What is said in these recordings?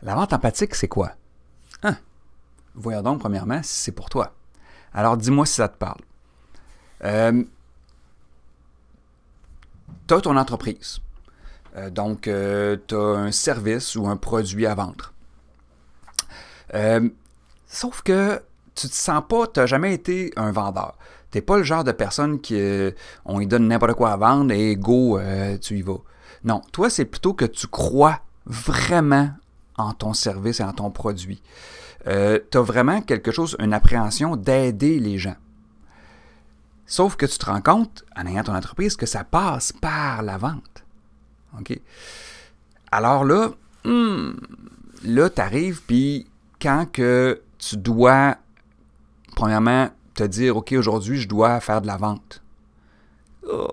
La vente empathique, c'est quoi? Hein? Voyons donc, premièrement, si c'est pour toi. Alors, dis-moi si ça te parle. Tu as ton entreprise. Donc, tu as un service ou un produit à vendre. Sauf que tu te sens pas, tu n'as jamais été un vendeur. Tu n'es pas le genre de personne qui, on lui donne n'importe quoi à vendre et go, tu y vas. Non, toi, c'est plutôt que tu crois vraiment en ton service et en ton produit. Tu as vraiment quelque chose, une appréhension d'aider les gens. Sauf que tu te rends compte, en ayant ton entreprise, que ça passe par la vente. OK? Alors là, tu arrives, puis quand que tu dois, premièrement, te dire, OK, aujourd'hui, je dois faire de la vente. Oh,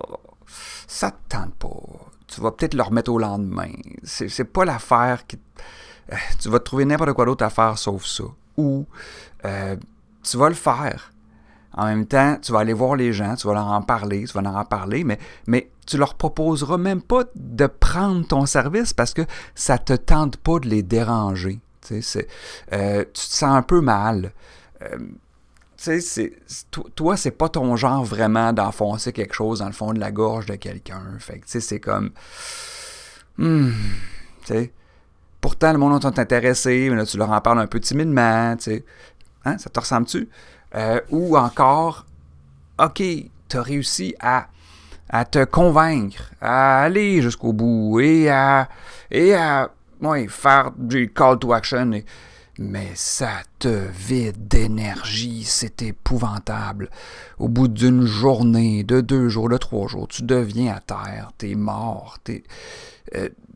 ça te tente pas. Tu vas peut-être le remettre au lendemain. C'est pas l'affaire qui... tu vas te trouver n'importe quoi d'autre à faire sauf ça. Ou tu vas le faire. En même temps, tu vas aller voir les gens, tu vas leur en parler, mais tu leur proposeras même pas de prendre ton service parce que ça te tente pas de les déranger. Tu te sens un peu mal. Toi, c'est pas ton genre vraiment d'enfoncer quelque chose dans le fond de la gorge de quelqu'un. Fait que, c'est comme... pourtant, le monde est intéressé, mais là, tu leur en parles un peu timidement, hein, ça te ressemble-tu? Ou encore, OK, tu as réussi à te convaincre, à aller jusqu'au bout et à faire du call to action. Mais ça te vide d'énergie, c'est épouvantable. Au bout d'une journée, de 2 jours, de 3 jours, tu deviens à terre, t'es mort,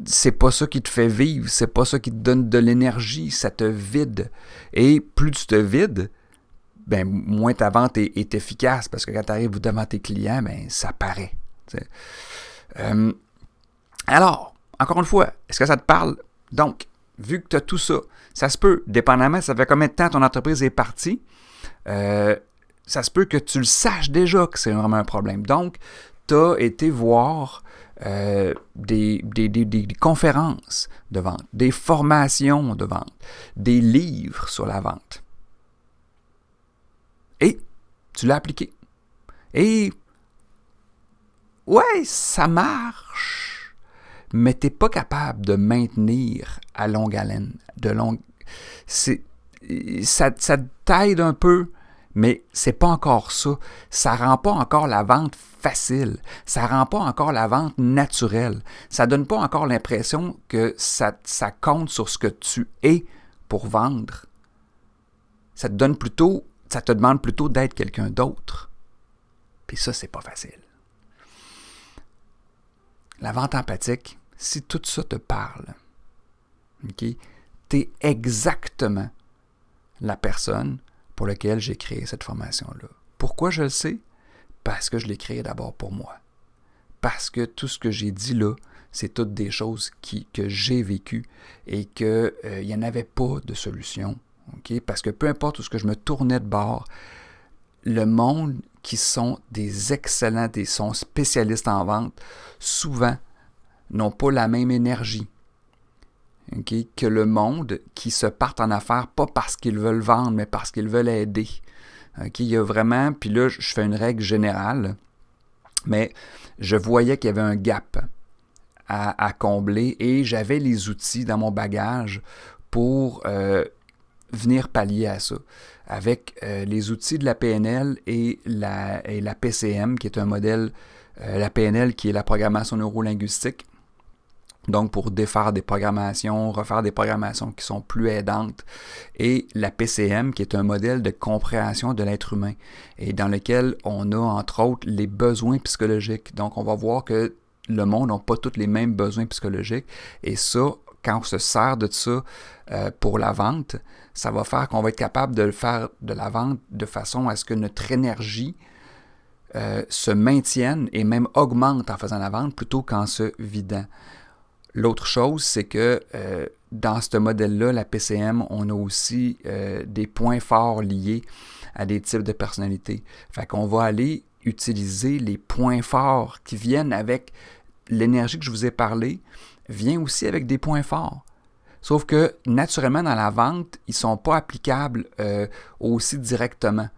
c'est pas ça qui te fait vivre, c'est pas ça qui te donne de l'énergie, ça te vide. Et plus tu te vides, ben, moins ta vente est efficace, parce que quand tu arrives devant tes clients, ben, ça paraît. Alors, encore une fois, est-ce que ça te parle? Donc, vu que tu as tout ça, ça se peut, dépendamment, ça fait combien de temps ton entreprise est partie, ça se peut que tu le saches déjà que c'est vraiment un problème. Donc, tu as été voir des conférences de vente, des formations de vente, des livres sur la vente. Et tu l'as appliqué. Et ouais, ça marche, mais tu n'es pas capable de maintenir à longue haleine. Ça t'aide un peu, mais c'est pas encore ça. Ça rend pas encore la vente facile. Ça rend pas encore la vente naturelle. Ça donne pas encore l'impression que ça compte sur ce que tu es pour vendre. Ça te demande plutôt d'être quelqu'un d'autre. Puis ça, c'est pas facile. La vente empathique, si tout ça te parle, okay, t'es exactement la personne pour laquelle j'ai créé cette formation-là. Pourquoi je le sais? Parce que je l'ai créée d'abord pour moi. Parce que tout ce que j'ai dit là, c'est toutes des choses que j'ai vécues et qu'il n'y en avait pas de solution. Okay? Parce que peu importe où ce que je me tournais de bord, le monde qui sont des excellents, sont spécialistes en vente, souvent n'ont pas la même énergie que le monde qui se partent en affaires, pas parce qu'ils veulent vendre, mais parce qu'ils veulent aider. Il y a vraiment, puis là, je fais une règle générale, mais je voyais qu'il y avait un gap à combler et j'avais les outils dans mon bagage pour venir pallier à ça. Avec les outils de la PNL et la PCM, qui est un modèle, la PNL qui est la programmation neurolinguistique, donc pour défaire des programmations, refaire des programmations qui sont plus aidantes, et la PCM qui est un modèle de compréhension de l'être humain, et dans lequel on a entre autres les besoins psychologiques. Donc on va voir que le monde n'a pas tous les mêmes besoins psychologiques, et ça, quand on se sert de ça pour la vente, ça va faire qu'on va être capable de faire de la vente de façon à ce que notre énergie se maintienne et même augmente en faisant la vente plutôt qu'en se vidant. L'autre chose, c'est que dans ce modèle-là, la PCM, on a aussi des points forts liés à des types de personnalités. Fait qu'on va aller utiliser les points forts qui viennent avec l'énergie que je vous ai parlé, vient aussi avec des points forts. Sauf que, naturellement, dans la vente, ils ne sont pas applicables aussi directement.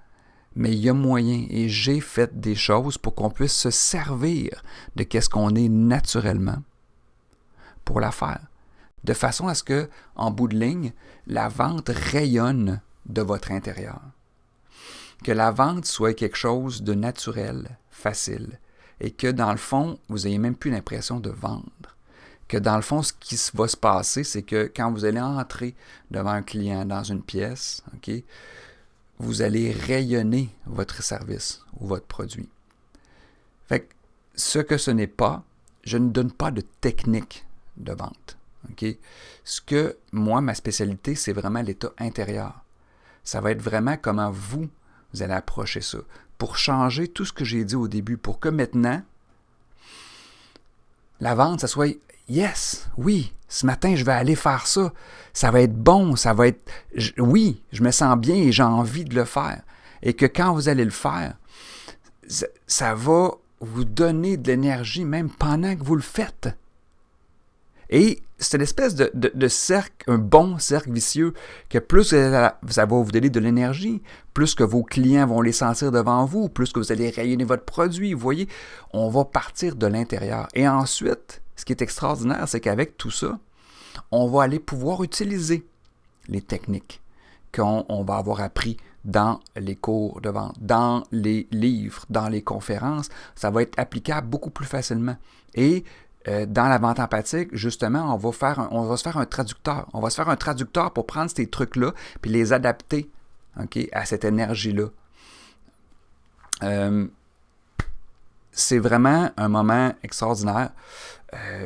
Mais il y a moyen, et j'ai fait des choses pour qu'on puisse se servir de qu'est-ce qu'on est naturellement pour la faire. De façon à ce que, en bout de ligne, la vente rayonne de votre intérieur. Que la vente soit quelque chose de naturel, facile, et que dans le fond, vous n'ayez même plus l'impression de vendre. Que dans le fond, ce qui va se passer, c'est que quand vous allez entrer devant un client dans une pièce, okay, vous allez rayonner votre service ou votre produit. Fait que ce que ce n'est pas, je ne donne pas de technique de vente. Okay? Ce que, moi, ma spécialité, c'est vraiment l'état intérieur. Ça va être vraiment comment vous allez approcher ça. Pour changer tout ce que j'ai dit au début, pour que maintenant, la vente, ça soit « Yes, oui, ce matin, je vais aller faire ça. Ça va être bon, ça va être... Oui, je me sens bien et j'ai envie de le faire. » Et que quand vous allez le faire, ça va vous donner de l'énergie même pendant que vous le faites. Et c'est une espèce de cercle, un bon cercle vicieux, que plus ça va vous donner de l'énergie, plus que vos clients vont les sentir devant vous, plus que vous allez rayonner votre produit. Vous voyez, on va partir de l'intérieur. Et ensuite, ce qui est extraordinaire, c'est qu'avec tout ça, on va aller pouvoir utiliser les techniques qu'on va avoir appris dans les cours de vente, dans les livres, dans les conférences. Ça va être applicable beaucoup plus facilement. Et dans la vente empathique, justement, on va se faire un traducteur. On va se faire un traducteur pour prendre ces trucs-là puis les adapter, okay, à cette énergie-là. C'est vraiment un moment extraordinaire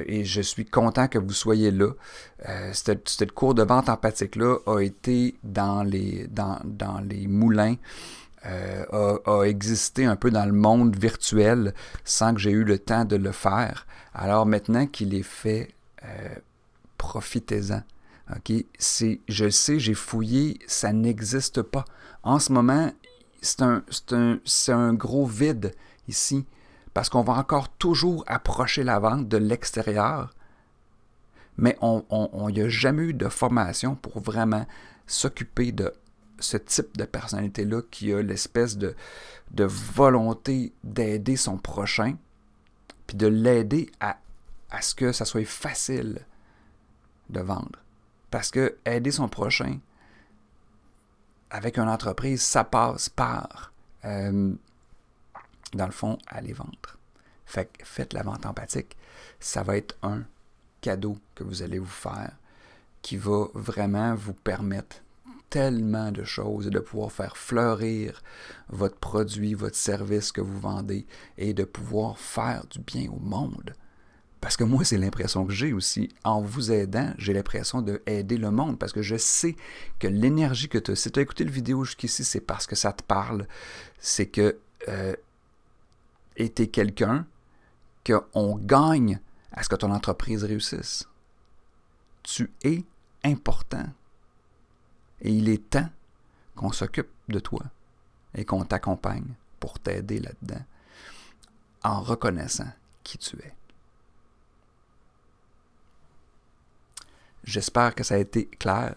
et je suis content que vous soyez là. Ce cours de vente empathique-là a été dans les moulins, a existé un peu dans le monde virtuel sans que j'ai eu le temps de le faire. Alors maintenant qu'il est fait, profitez-en. Okay? Je le sais, j'ai fouillé, ça n'existe pas. En ce moment, c'est un gros vide ici, parce qu'on va encore toujours approcher la vente de l'extérieur, mais il n'y a jamais eu de formation pour vraiment s'occuper de ce type de personnalité-là qui a l'espèce de volonté d'aider son prochain, puis de l'aider à ce que ça soit facile de vendre. Parce que aider son prochain avec une entreprise, ça passe par, dans le fond, aller vendre. Fait que faites la vente empathique. Ça va être un cadeau que vous allez vous faire qui va vraiment vous permettre tellement de choses et de pouvoir faire fleurir votre produit, votre service que vous vendez et de pouvoir faire du bien au monde. Parce que moi, c'est l'impression que j'ai aussi. En vous aidant, j'ai l'impression d'aider le monde parce que je sais que l'énergie que tu as, si tu as écouté la vidéo jusqu'ici, c'est parce que ça te parle. C'est que tu es quelqu'un qu'on gagne à ce que ton entreprise réussisse. Tu es important. Et il est temps qu'on s'occupe de toi et qu'on t'accompagne pour t'aider là-dedans en reconnaissant qui tu es. J'espère que ça a été clair.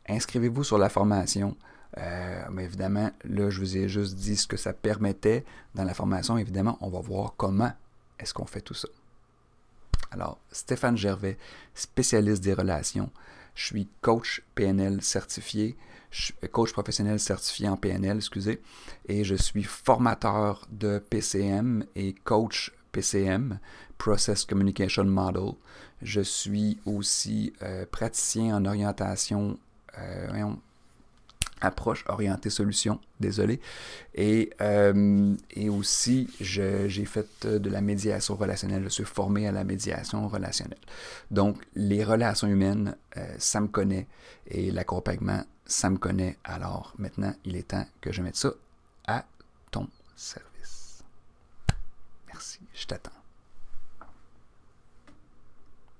Inscrivez-vous sur la formation. Mais évidemment, là, je vous ai juste dit ce que ça permettait. Dans la formation, évidemment, on va voir comment est-ce qu'on fait tout ça. Alors, Stéphane Gervais, spécialiste des relations. Je suis coach PNL certifié, coach professionnel certifié en PNL, et je suis formateur de PCM et coach PCM, Process Communication Model. Je suis aussi praticien en orientation, approche orientée solution, désolé. Et aussi, j'ai fait de la médiation relationnelle. Je suis formé à la médiation relationnelle. Donc, les relations humaines, ça me connaît. Et l'accompagnement, ça me connaît. Alors, maintenant, il est temps que je mette ça à ton service. Merci, je t'attends.